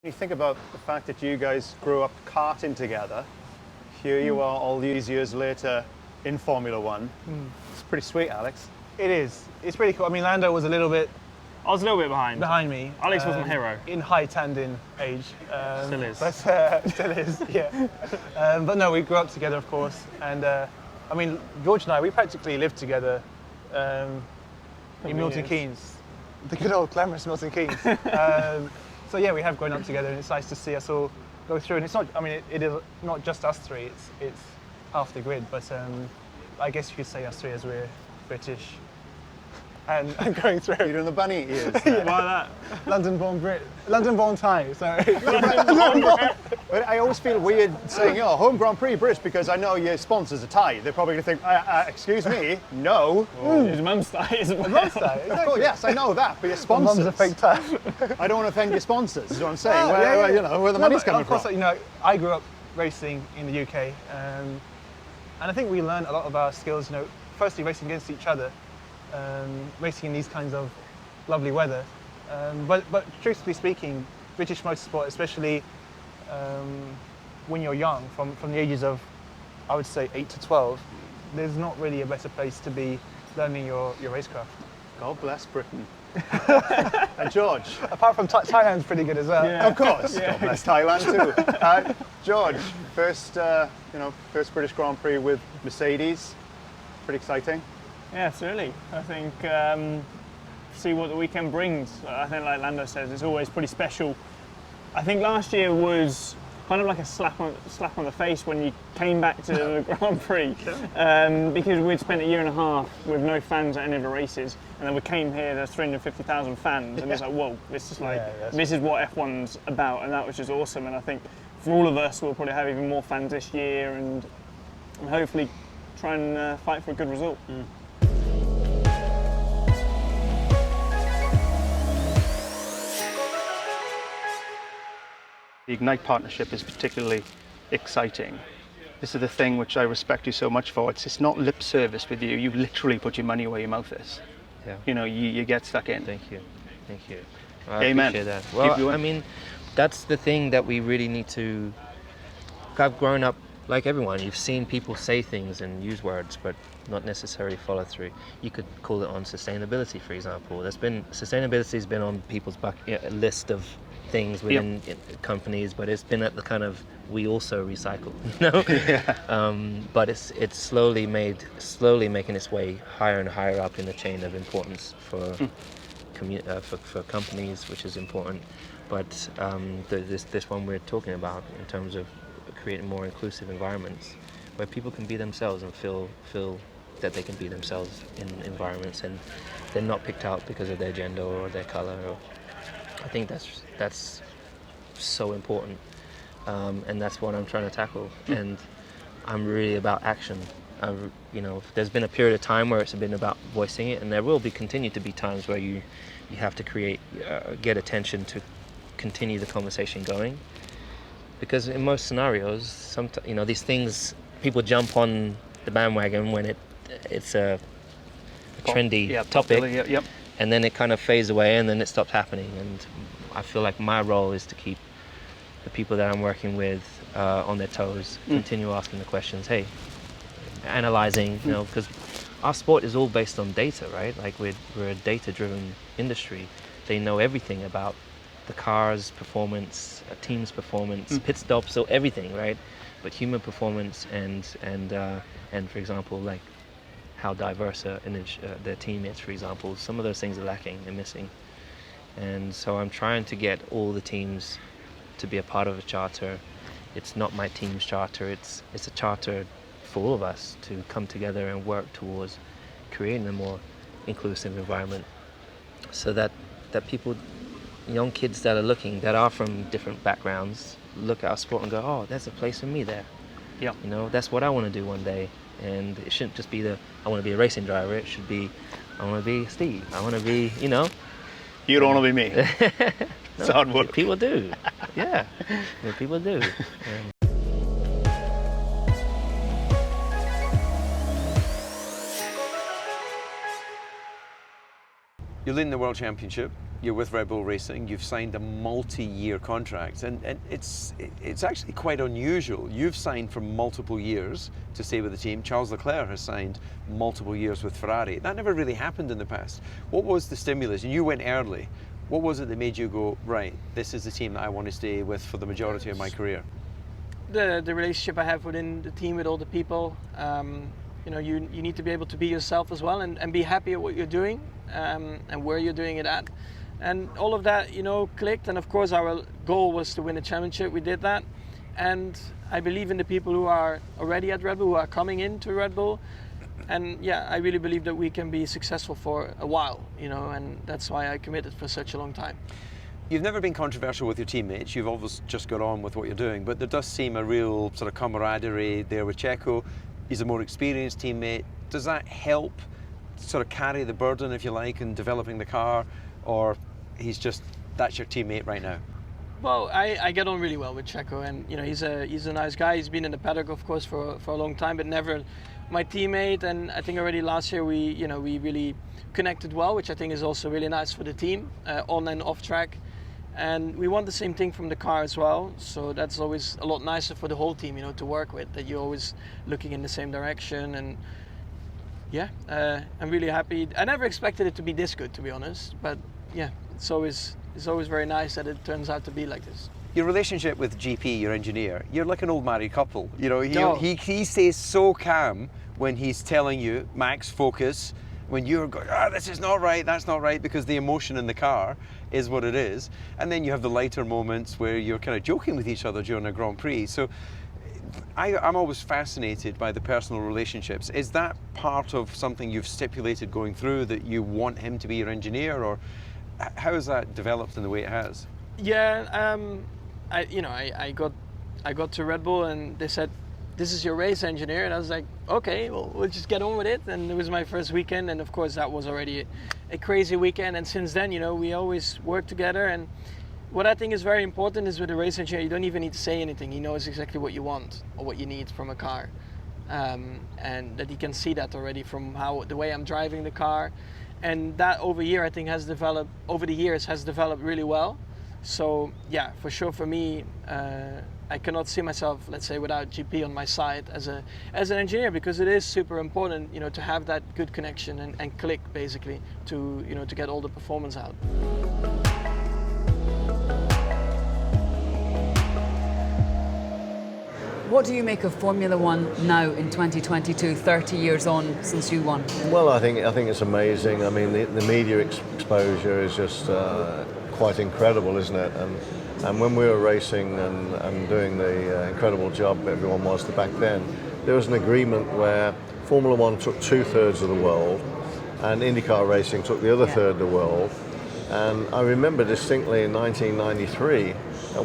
When you think about the fact that you guys grew up karting together, here you are all these years later in Formula One. It's pretty sweet, Alex. It is. It's pretty cool. I mean, Lando was a little bit I was a little bit behind me. Alex was my hero. In height and in age. Still is. But, still is, yeah. But no, we grew up together, of course. And I mean, George and I, we practically lived together in Milton Keynes. The good old glamorous Milton Keynes. So yeah, we have grown up together, and it's nice to see us all go through. And it's not, I mean, it is not just us three, it's half the grid, but I guess you could say us three as we're British and going through. You're doing the bunny ears. Yeah. Why that? London-born Brit, London-born Thai, sorry. But I always feel weird saying, oh, home Grand Prix British, because I know your sponsors are Thai. They're probably going to think, excuse me, no. His mum's Thai, isn't it? Mum's Thai, Of course, yes, I know that, but your My sponsors. mum's a fake Thai. I don't want to offend your sponsors, is what I'm saying. Oh, where, yeah, yeah. You know, where the No, money's but coming of course, from. you know, I grew up racing in the UK, and I think we learned a lot of our skills, you know, firstly racing against each other, racing in these kinds of lovely weather. But truthfully speaking, British motorsport, especially when you're young, from the ages of, I would say, 8 to 12, there's not really a better place to be learning your racecraft. God bless Britain. And George. Apart from Thailand's pretty good as well. Yeah. Of course. God bless Thailand too. George, first British Grand Prix with Mercedes. Pretty exciting. Yeah, absolutely. I think see what the weekend brings. I think, like Lando says, it's always pretty special. I think last year was kind of like a slap on the face when you came back to the Grand Prix, because we'd spent a year and a half with no fans at any of the races, and then we came here. There's 350,000 fans, and it's like, whoa, this is like this is what F1's about, and that was just awesome. And I think for all of us, we'll probably have even more fans this year, and hopefully try and fight for a good result. The Ignite partnership is particularly exciting. This is the thing which I respect you so much for. It's not lip service with you. You literally put your money where your mouth is. Yeah. You know, you get stuck in. Thank you. I Amen. appreciate that. Keep Well, doing. I mean, that's the thing that we really need to. I've grown up like everyone. You've seen people say things and use words, but not necessarily follow through. You could call it on sustainability, for example. Sustainability has been on people's list of things within companies, but it's been at the kind of we also recycle, you know. But it's slowly making its way higher and higher up in the chain of importance for for companies, which is important. But this one we're talking about in terms of creating more inclusive environments where people can be themselves and feel that they can be themselves in environments, and they're not picked out because of their gender or their color. I think that's so important, and that's what I'm trying to tackle. And I'm really about action. There's been a period of time where it's been about voicing it, and there will continue to be times where you have to get attention to continue the conversation going. Because in most scenarios, sometimes these things, people jump on the bandwagon when it's a trendy topic, and then it kind of fades away, and then it stops happening. And I feel like my role is to keep the people that I'm working with on their toes, continue asking the questions, analyzing, because our sport is all based on data, right? Like we're a data-driven industry. They know everything about the car's performance, a team's performance, pit stops, so everything, right? But human performance and for example, like how diverse their team is, for example, some of those things are lacking and missing. And so I'm trying to get all the teams to be a part of a charter. It's not my team's charter, it's a charter for all of us to come together and work towards creating a more inclusive environment, so that people, young kids that are from different backgrounds, look at our sport and go, oh, there's a place for me there. Yeah. That's what I want to do one day. And it shouldn't just be I want to be a racing driver. It should be, I want to be Steve. I want to be, You don't want to be me. It's hard work. People do. Yeah. People do. You're leading the World Championship. you're with Red Bull Racing, you've signed a multi-year contract, and it's actually quite unusual. You've signed for multiple years to stay with the team. Charles Leclerc has signed multiple years with Ferrari. That never really happened in the past. What was the stimulus? And you went early. What was it that made you go, right, this is the team that I want to stay with for the majority of my career? The relationship I have within the team with all the people. You know, you need to be able to be yourself as well, and be happy at what you're doing, and where you're doing it at. And all of that, you know, clicked. And of course our goal was to win a championship. We did that. And I believe in the people who are already at Red Bull, who are coming into Red Bull. And yeah, I really believe that we can be successful for a while, you know, and that's why I committed for such a long time. You've never been controversial with your teammates. You've always just got on with what you're doing, but there does seem a real sort of camaraderie there with Checo. He's a more experienced teammate. Does that help sort of carry the burden, if you like, in developing the car, or that's your teammate right now? Well, I get on really well with Checo, and you know, he's a nice guy. He's been in the paddock, of course, for a long time, but never my teammate. And I think already last year we really connected well, which I think is also really nice for the team, on and off track. And we want the same thing from the car as well, so that's always a lot nicer for the whole team, you know, to work with, that you're always looking in the same direction. And yeah, I'm really happy. I never expected it to be this good, to be honest, but yeah, it's always very nice that it turns out to be like this. Your relationship with GP, your engineer, you're like an old married couple. You know, No. he stays so calm when he's telling you, Max, focus. When you're going, this is not right, that's not right, because the emotion in the car is what it is. And then you have the lighter moments where you're kind of joking with each other during a Grand Prix. So I'm always fascinated by the personal relationships. Is that part of something you've stipulated going through, that you want him to be your engineer, or how has that developed in the way it has? Yeah, I got to Red Bull and they said, this is your race engineer, and I was like, okay, well, we'll just get on with it. And it was my first weekend, and of course that was already a crazy weekend. And since then, you know, we always work together. And what I think is very important is with a race engineer, you don't even need to say anything. He knows exactly what you want or what you need from a car, and that he can see that already from the way I'm driving the car. And that over the years has developed really well. So yeah, for sure, for me, I cannot see myself, let's say, without GP on my side as an engineer, because it is super important, you know, to have that good connection and click, basically, to, you know, to get all the performance out. What do you make of Formula One now in 2022, 30 years on since you won? Well, I think it's amazing. I mean, the media exposure is just quite incredible, isn't it? And when we were racing and doing the incredible job everyone was back then, there was an agreement where Formula One took 2/3 of the world and IndyCar racing took the other third of the world. And I remember distinctly in 1993,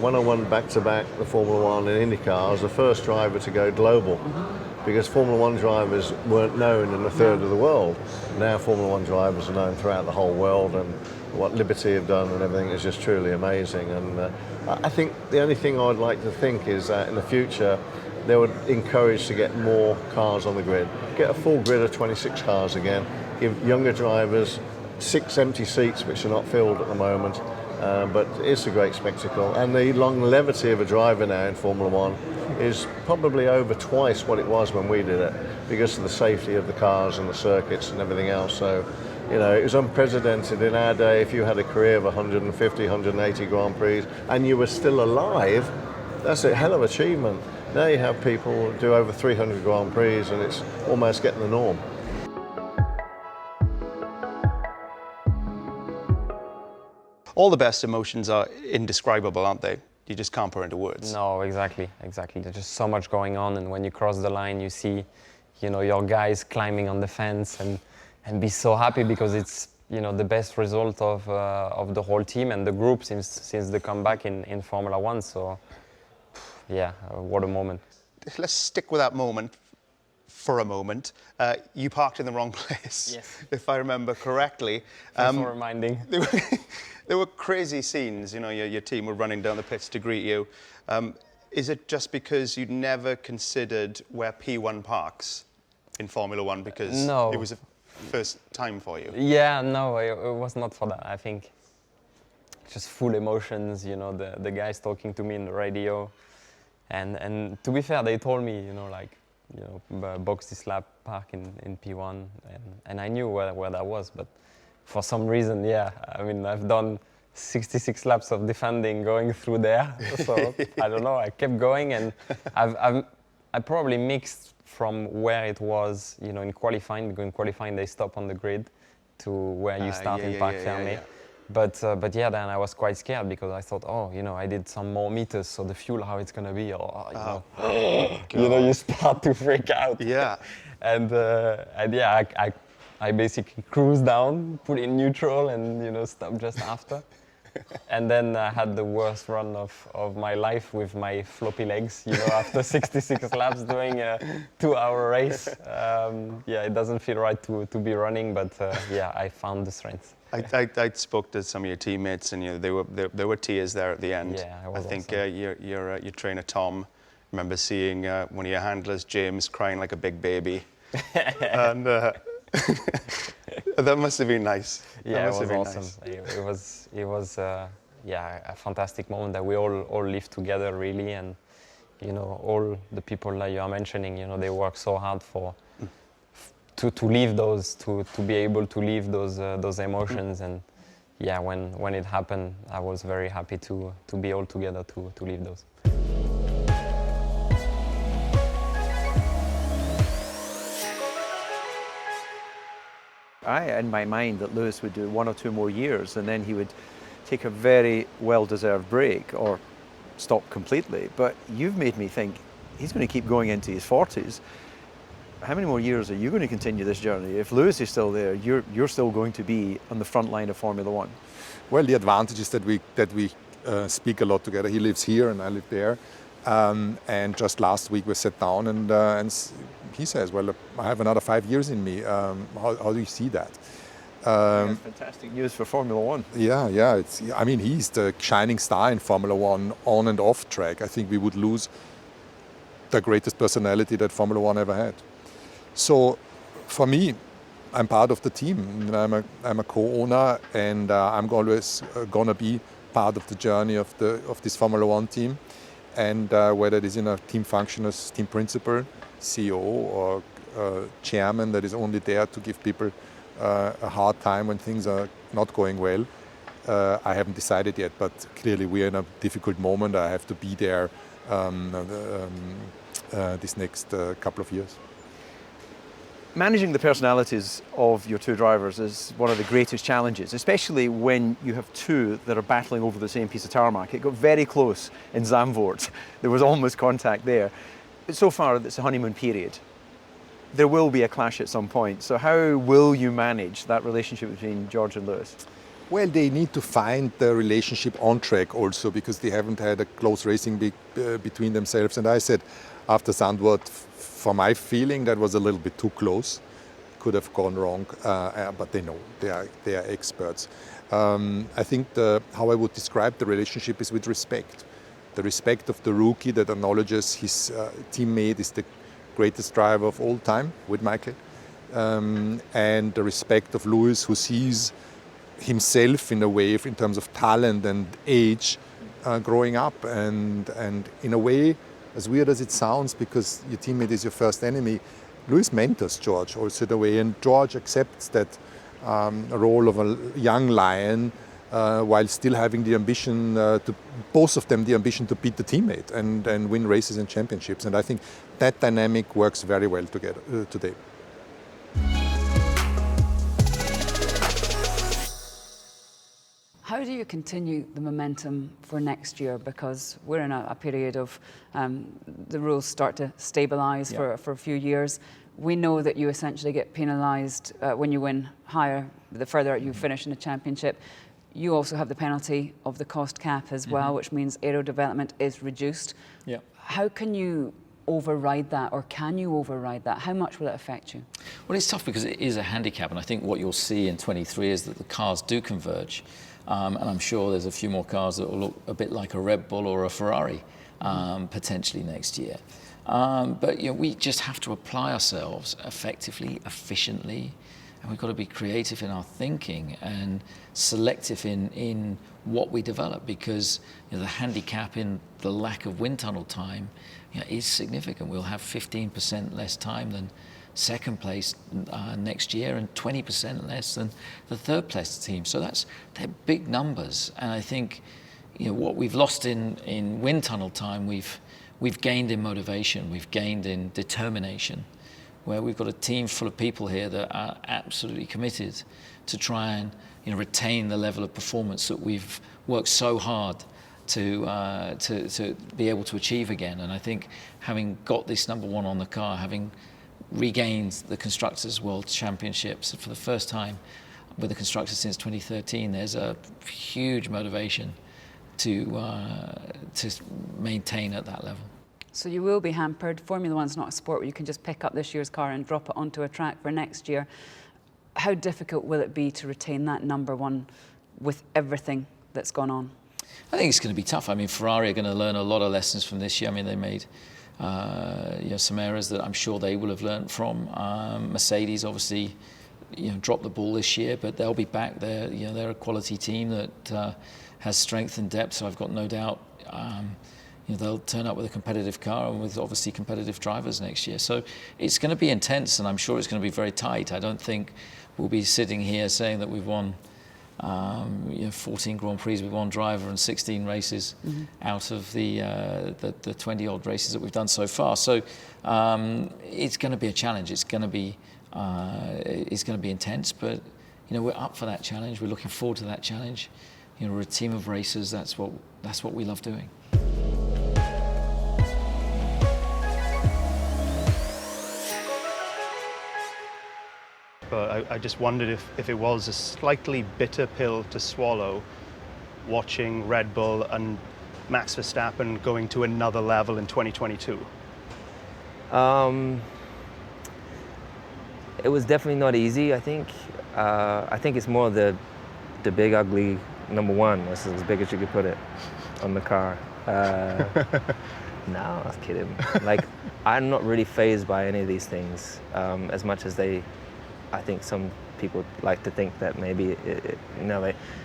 when I won back-to-back the Formula One and IndyCar, I was the first driver to go global, because Formula One drivers weren't known in a third of the world. Now Formula One drivers are known throughout the whole world, and what Liberty have done and everything is just truly amazing. And I think the only thing I'd like to think is that in the future they would encourage to get more cars on the grid. Get a full grid of 26 cars again, give younger drivers 6 empty seats which are not filled at the moment. But it's a great spectacle, and the longevity of a driver now in Formula One is probably over twice what it was when we did it, because of the safety of the cars and the circuits and everything else. So, you know, it was unprecedented in our day. If you had a career of 150, 180 Grand Prix and you were still alive, that's a hell of an achievement. Now you have people do over 300 Grand Prix and it's almost getting the norm. All the best emotions are indescribable, aren't they? You just can't put into words. No, exactly. There's just so much going on, and when you cross the line, you see, you know, your guys climbing on the fence and be so happy, because it's, you know, the best result of the whole team and the group since the comeback in Formula One. So, yeah, what a moment. Let's stick with that moment for a moment. You parked in the wrong place, yes, if I remember correctly. Thanks for reminding. There were crazy scenes, you know, your team were running down the pits to greet you. Is it just because you'd never considered where P1 parks in Formula One, because No. it was a first time for you? Yeah, no, it was not for that, I think. just full emotions. You know, the guys talking to me in the radio, and to be fair, they told me, box this lap, park in P1, and I knew where that was, but for some reason, I mean, I've done 66 laps of defending going through there, so I don't know. I kept going, and I probably mixed from where it was, in qualifying. Because in qualifying they stop on the grid to where you start in Parc Fermé. But then I was quite scared because I thought, I did some more meters, so the fuel, how it's gonna be, you start to freak out. Yeah. and I basically cruised down, put in neutral, and stopped just after. And then I had the worst run of my life with my floppy legs, after 66 laps doing a 2-hour race. It doesn't feel right to be running, but I found the strength. I spoke to some of your teammates, and there were tears there at the end. Yeah, it was I think awesome. your trainer Tom, remember seeing one of your handlers, James, crying like a big baby, and that must have been nice. Yeah, it was awesome. Nice. It was a fantastic moment that we all lived together, really, and all the people that you are mentioning, they work so hard to leave those, to be able to leave those emotions, and when it happened, I was very happy to be all together to leave those. I had in my mind that Lewis would do 1 or 2 more years, and then he would take a very well-deserved break or stop completely. But you've made me think he's going to keep going into his 40s. How many more years are you going to continue this journey? If Lewis is still there, you're still going to be on the front line of Formula One. Well, the advantage is that we speak a lot together. He lives here and I live there. And just last week we sat down and he says, well, I have another 5 years in me. How do you see that? That's fantastic news for Formula One. Yeah. He's the shining star in Formula One on and off track. I think we would lose the greatest personality that Formula One ever had. So for me, I'm part of the team. I'm a co-owner, and I'm always gonna be part of the journey of this Formula One team. And whether it is in a team function as team principal, CEO, or chairman that is only there to give people a hard time when things are not going well, I haven't decided yet. But clearly we're in a difficult moment. I have to be there this next couple of years. Managing the personalities of your 2 drivers is one of the greatest challenges, especially when you have 2 that are battling over the same piece of tarmac. It got very close in Zandvoort. There was almost contact there. So far, it's a honeymoon period. There will be a clash at some point. So how will you manage that relationship between George and Lewis? Well, they need to find the relationship on track also, because they haven't had a close racing between themselves. And I said, after Zandvoort, for my feeling, that was a little bit too close. Could have gone wrong, but they know, they are experts. I think how I would describe the relationship is with respect. The respect of the rookie that acknowledges his teammate is the greatest driver of all time with Michael. And the respect of Lewis, who sees himself in a way, in terms of talent and age, growing up. And in a way, as weird as it sounds, because your teammate is your first enemy, Lewis mentors George also in a way, and George accepts that role of a young lion while still having the ambition both of them the ambition to beat the teammate and win races and championships. And I think that dynamic works very well together today. How do you continue the momentum for next year? Because we're in a period of the rules start to stabilise for a few years. We know that you essentially get penalised when you win higher, the further you finish in the championship. You also have the penalty of the cost cap as well, which means aero development is reduced. Yeah. How can you override that, or can you override that? How much will it affect you? Well, it's tough because it is a handicap, and I think what you'll see in 23 is that the cars do converge. And I'm sure there's a few more cars that will look a bit like a Red Bull or a Ferrari potentially next year. But we just have to apply ourselves effectively, efficiently, And we've got to be creative in our thinking and selective in what we develop, because the handicap in the lack of wind tunnel time is significant. We'll have 15% less time than second place next year and 20% less than the third place team. So they're big numbers. And I think what we've lost in wind tunnel time, we've gained in motivation, we've gained in determination, where we've got a team full of people here that are absolutely committed to try and retain the level of performance that we've worked so hard to be able to achieve again. And I think having got this number one on the car, having regained the Constructors' World Championships for the first time with the Constructors since 2013, there's a huge motivation to maintain at that level. So you will be hampered. Formula One's not a sport where you can just pick up this year's car and drop it onto a track for next year. How difficult will it be to retain that number one with everything that's gone on? I think it's going to be tough. I mean, Ferrari are going to learn a lot of lessons from this year. I mean, they made some errors that I'm sure they will have learned from. Mercedes obviously dropped the ball this year, but they'll be back. They're a quality team that has strength and depth, so I've got no doubt they'll turn up with a competitive car and with obviously competitive drivers next year. So it's going to be intense, and I'm sure it's going to be very tight. I don't think we'll be sitting here saying that we've won 14 Grand Prix with one driver and 16 races out of the 20-odd races that we've done so far. So it's going to be a challenge. It's going to be intense, but we're up for that challenge. We're looking forward to that challenge. We're a team of racers. That's what we love doing. But I just wondered if it was a slightly bitter pill to swallow, watching Red Bull and Max Verstappen going to another level in 2022. It was definitely not easy, I think. I think it's more the big, ugly number one. That's as big as you could put it on the car. No, I was kidding. I'm not really fazed by any of these things as much as I think some people like to think that maybe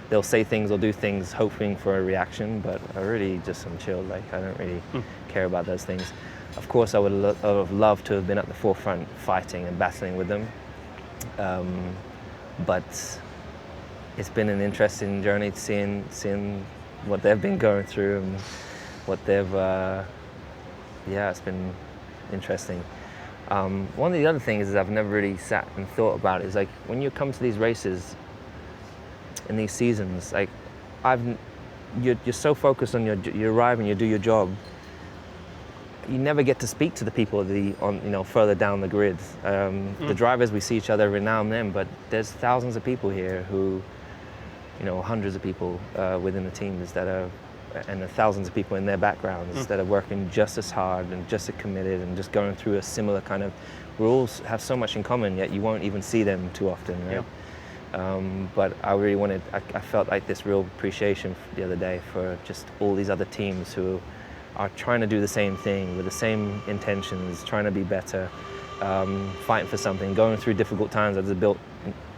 they'll say things or do things hoping for a reaction, but I really just am chilled. I don't really care about those things. Of course, I would have loved to have been at the forefront fighting and battling with them, but it's been an interesting journey seeing what they've been going through and what they've it's been interesting. One of the other things is I've never really sat and thought about is when you come to these races in these seasons, you're so focused on you arrive and you do your job. You never get to speak to the people further down the grid. The drivers, we see each other every now and then, but there's thousands of people here who, hundreds of people within the teams that are, and thousands of people in their backgrounds that are working just as hard and just as committed and just going through a similar kind of, we all have so much in common, yet you won't even see them too often, right? Yeah. But I really I felt like this real appreciation the other day for just all these other teams who are trying to do the same thing with the same intentions, trying to be better, fighting for something, going through difficult times as a built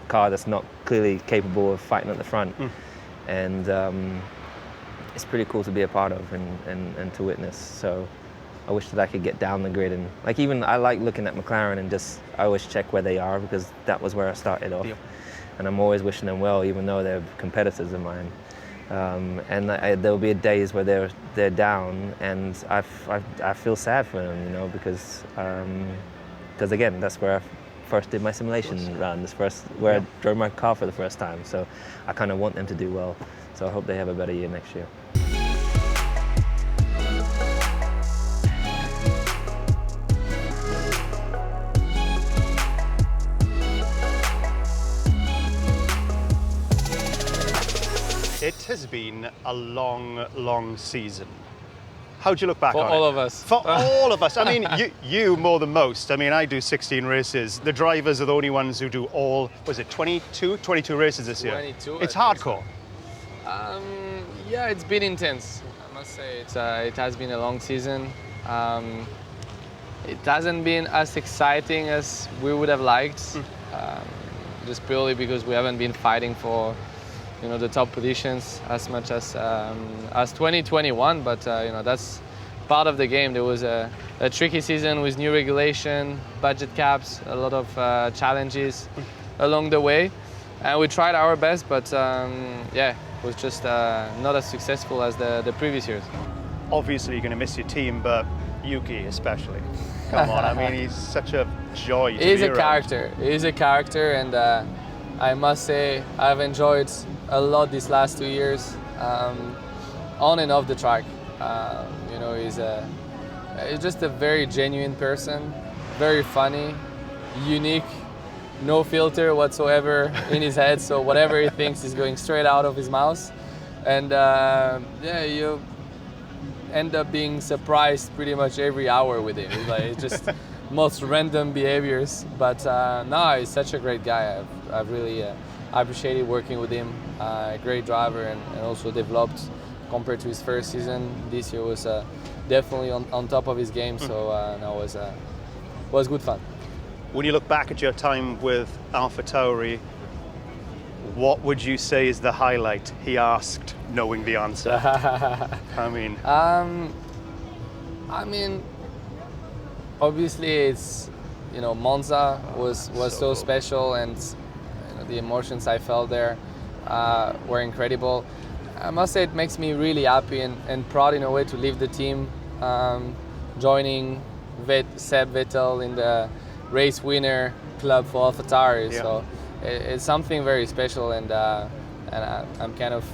car that's not clearly capable of fighting at the front. And it's pretty cool to be a part of and to witness. So I wish that I could get down the grid and even I like looking at McLaren and I always check where they are because that was where I started off. Yep. And I'm always wishing them well, even though they're competitors of mine. And there'll be days where they're down, and I feel sad for them, because again, that's where I first did my simulation run. Where I drove my car for the first time. So I kind of want them to do well. So I hope they have a better year next year. It has been a long, long season. How do you look back on it? For all of us. For all of us. I mean, you more than most. I mean, I do 16 races. The drivers are the only ones who do 22 races this year? 22. It's hardcore. Yeah, it's been intense. I must say it has been a long season. It hasn't been as exciting as we would have liked. just purely because we haven't been fighting for, you know, the top positions as much as 2021. But you know, that's part of the game. There was a tricky season with new regulation, budget caps, a lot of challenges along the way, and we tried our best. But yeah, it was just not as successful as the previous years. Obviously, you're going to miss your team, but Yuki especially. Come on, I mean, he's such a joy to He's be a around. character. He's a character, and I must say I've enjoyed a lot these last 2 years, on and off the track. You know, he's just a very genuine person, very funny, unique, no filter whatsoever in his head. So whatever he thinks is going straight out of his mouth, and yeah, you end up being surprised pretty much every hour with him. It's like it's just most random behaviors. But no, he's such a great guy. I've really appreciated working with him. Great driver, and also developed compared to his first season. This year was definitely on top of his game. So no, it was good fun. When you look back at your time with AlphaTauri, what would you say is the highlight? He asked, knowing the answer. I mean, obviously it's, you know, Monza was so cool. special, and you know, the emotions I felt there were incredible. I must say it makes me really happy and proud in a way to leave the team, joining Seb Vettel in the race winner club for AlphaTauri. Yeah. So it's something very special, and I'm kind of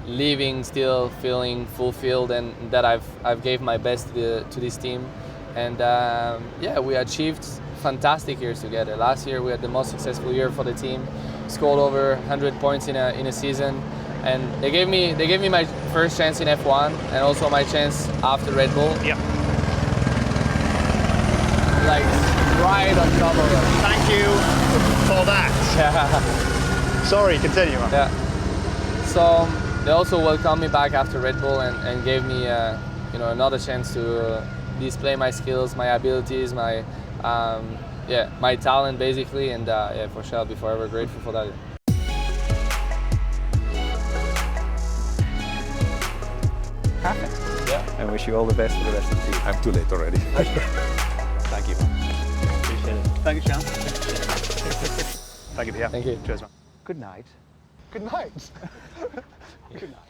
leaving still feeling fulfilled, and that I've gave my best to this team. And yeah, we achieved fantastic years together. Last year we had the most successful year for the team, scored over 100 points in a season, and they gave me my first chance in F1 and also my chance after Red Bull. Yeah. Like right on top of it. Thank you for that. Sorry, continue. Man. Yeah. So they also welcomed me back after Red Bull and gave me you know, another chance to display my skills, my abilities, my yeah, my talent basically, and yeah, for sure I'll be forever grateful for that. Perfect. Yeah. I wish you all the best for the rest of the season. I'm too late already. Thank you. Appreciate it. Thank you, Sean. Thank you, Pierre. Thank you. Cheers, man. Good night. Good night. Good night.